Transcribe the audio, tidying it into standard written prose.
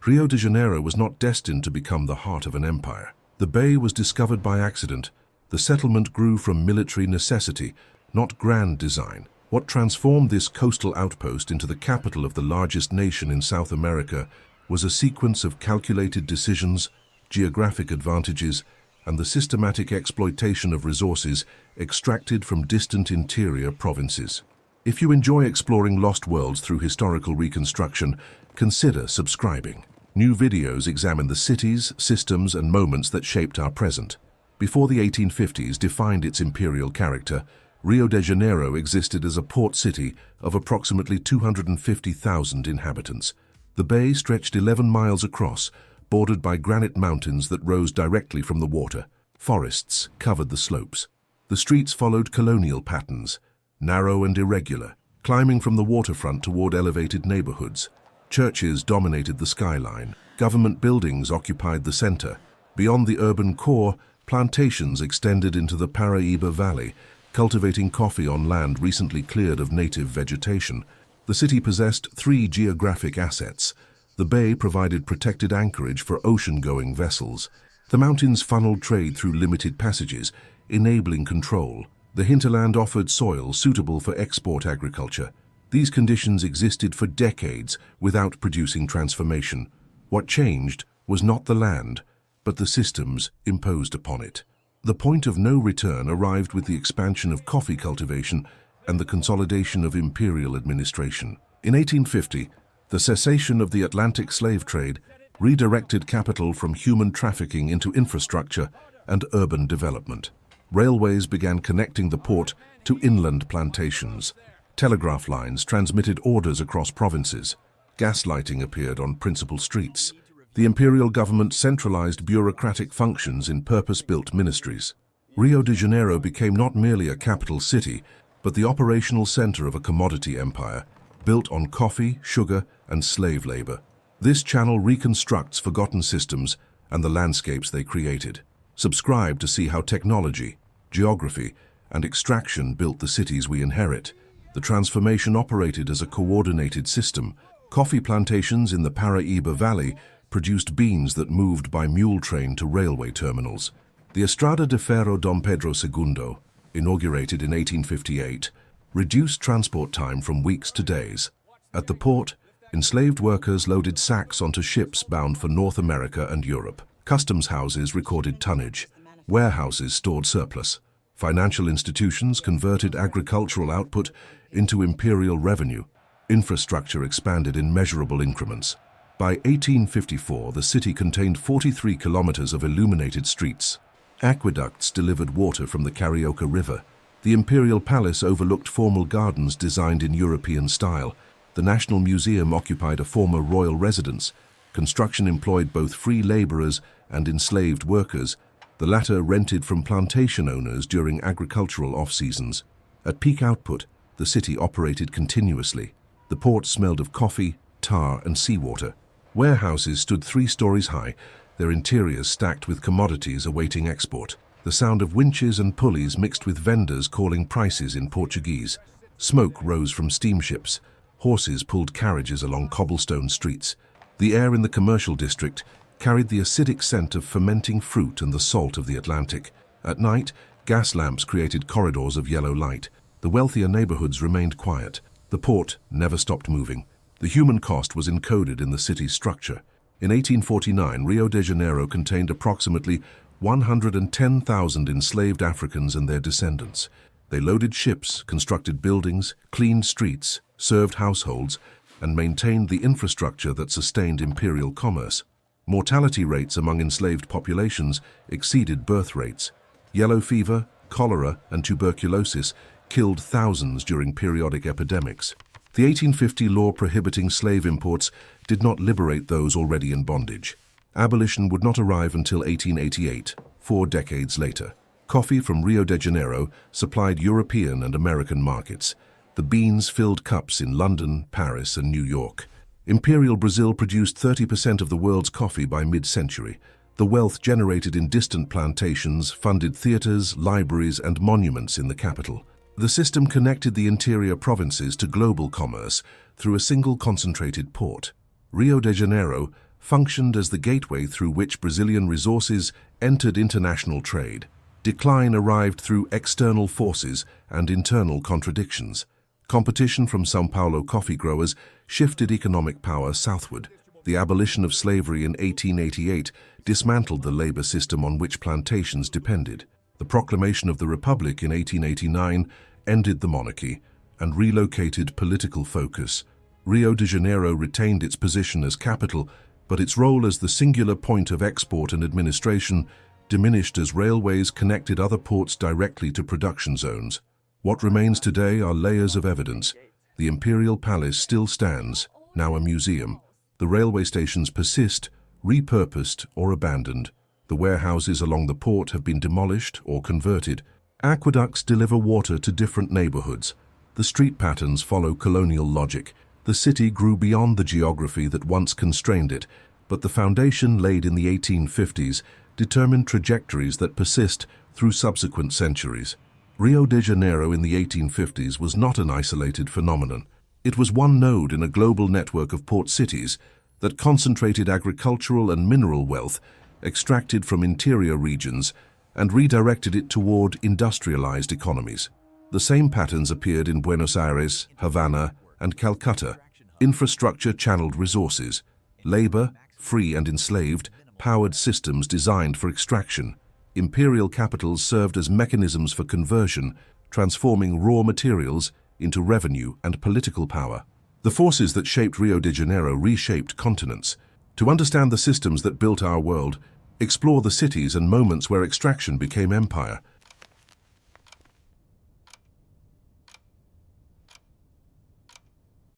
Rio de Janeiro was not destined to become the heart of an empire. The bay was discovered by accident. The settlement grew from military necessity, not grand design. What transformed this coastal outpost into the capital of the largest nation in South America was a sequence of calculated decisions, geographic advantages, and the systematic exploitation of resources extracted from distant interior provinces. If you enjoy exploring lost worlds through historical reconstruction, consider subscribing. New videos examine the cities, systems, and moments that shaped our present. Before the 1850s defined its imperial character, Rio de Janeiro existed as a port city of approximately 250,000 inhabitants. The bay stretched 11 miles across, bordered by granite mountains that rose directly from the water. Forests covered the slopes. The streets followed colonial patterns, narrow and irregular, climbing from the waterfront toward elevated neighborhoods. Churches dominated the skyline. Government buildings occupied the center. Beyond the urban core, plantations extended into the Paraíba Valley, cultivating coffee on land recently cleared of native vegetation. The city possessed three geographic assets. The bay provided protected anchorage for ocean-going vessels. The mountains funneled trade through limited passages, enabling control. The hinterland offered soil suitable for export agriculture. These conditions existed for decades without producing transformation. What changed was not the land, but the systems imposed upon it. The point of no return arrived with the expansion of coffee cultivation and the consolidation of imperial administration. In 1850, the cessation of the Atlantic slave trade redirected capital from human trafficking into infrastructure and urban development. Railways began connecting the port to inland plantations. Telegraph lines transmitted orders across provinces. Gaslighting appeared on principal streets. The imperial government centralized bureaucratic functions in purpose-built ministries. Rio de Janeiro became not merely a capital city, but the operational center of a commodity empire, built on coffee, sugar, and slave labor. This channel reconstructs forgotten systems and the landscapes they created. Subscribe to see how technology, geography, and extraction built the cities we inherit. The transformation operated as a coordinated system. Coffee plantations in the Paraíba Valley produced beans that moved by mule train to railway terminals. The Estrada de Ferro Dom Pedro II, inaugurated in 1858, reduced transport time from weeks to days. At the port, enslaved workers loaded sacks onto ships bound for North America and Europe. Customs houses recorded tonnage. Warehouses stored surplus. Financial institutions converted agricultural output into imperial revenue. Infrastructure expanded in measurable increments. By 1854, the city contained 43 kilometers of illuminated streets. Aqueducts delivered water from the Carioca River. The imperial palace overlooked formal gardens designed in European style. The National Museum occupied a former royal residence. Construction employed both free laborers and enslaved workers, the latter rented from plantation owners during agricultural off-seasons. At peak output, the city operated continuously. The port smelled of coffee, tar, and seawater. Warehouses stood 3 stories high, their interiors stacked with commodities awaiting export. The sound of winches and pulleys mixed with vendors calling prices in Portuguese. Smoke rose from steamships. Horses pulled carriages along cobblestone streets. The air in the commercial district carried the acidic scent of fermenting fruit and the salt of the Atlantic. At night, gas lamps created corridors of yellow light. The wealthier neighborhoods remained quiet. The port never stopped moving. The human cost was encoded in the city's structure. In 1849, Rio de Janeiro contained approximately 110,000 enslaved Africans and their descendants. They loaded ships, constructed buildings, cleaned streets, served households, and maintained the infrastructure that sustained imperial commerce. Mortality rates among enslaved populations exceeded birth rates. Yellow fever, cholera, and tuberculosis killed thousands during periodic epidemics. The 1850 law prohibiting slave imports did not liberate those already in bondage. Abolition would not arrive until 1888, 4 decades later. Coffee from Rio de Janeiro supplied European and American markets. The beans filled cups in London, Paris, and New York. Imperial Brazil produced 30% of the world's coffee by mid-century. The wealth generated in distant plantations funded theaters, libraries, and monuments in the capital. The system connected the interior provinces to global commerce through a single concentrated port. Rio de Janeiro, functioned as the gateway through which Brazilian resources entered international trade. Decline arrived through external forces and internal contradictions. Competition from São Paulo coffee growers shifted economic power southward. The abolition of slavery in 1888 dismantled the labor system on which plantations depended. The proclamation of the Republic in 1889 ended the monarchy and relocated political focus. Rio de Janeiro retained its position as capital, but its role as the singular point of export and administration diminished as railways connected other ports directly to production zones. What remains today are layers of evidence. The Imperial Palace still stands, now a museum. The railway stations persist, repurposed or abandoned. The warehouses along the port have been demolished or converted. Aqueducts deliver water to different neighborhoods. The street patterns follow colonial logic. The city grew beyond the geography that once constrained it, but the foundation laid in the 1850s determined trajectories that persist through subsequent centuries. Rio de Janeiro in the 1850s was not an isolated phenomenon. It was one node in a global network of port cities that concentrated agricultural and mineral wealth extracted from interior regions and redirected it toward industrialized economies. The same patterns appeared in Buenos Aires, Havana, and Calcutta. Infrastructure channeled resources. Labor, free and enslaved, powered systems designed for extraction. Imperial capitals served as mechanisms for conversion, transforming raw materials into revenue and political power. The forces that shaped Rio de Janeiro reshaped continents. To understand the systems that built our world, explore the cities and moments where extraction became empire.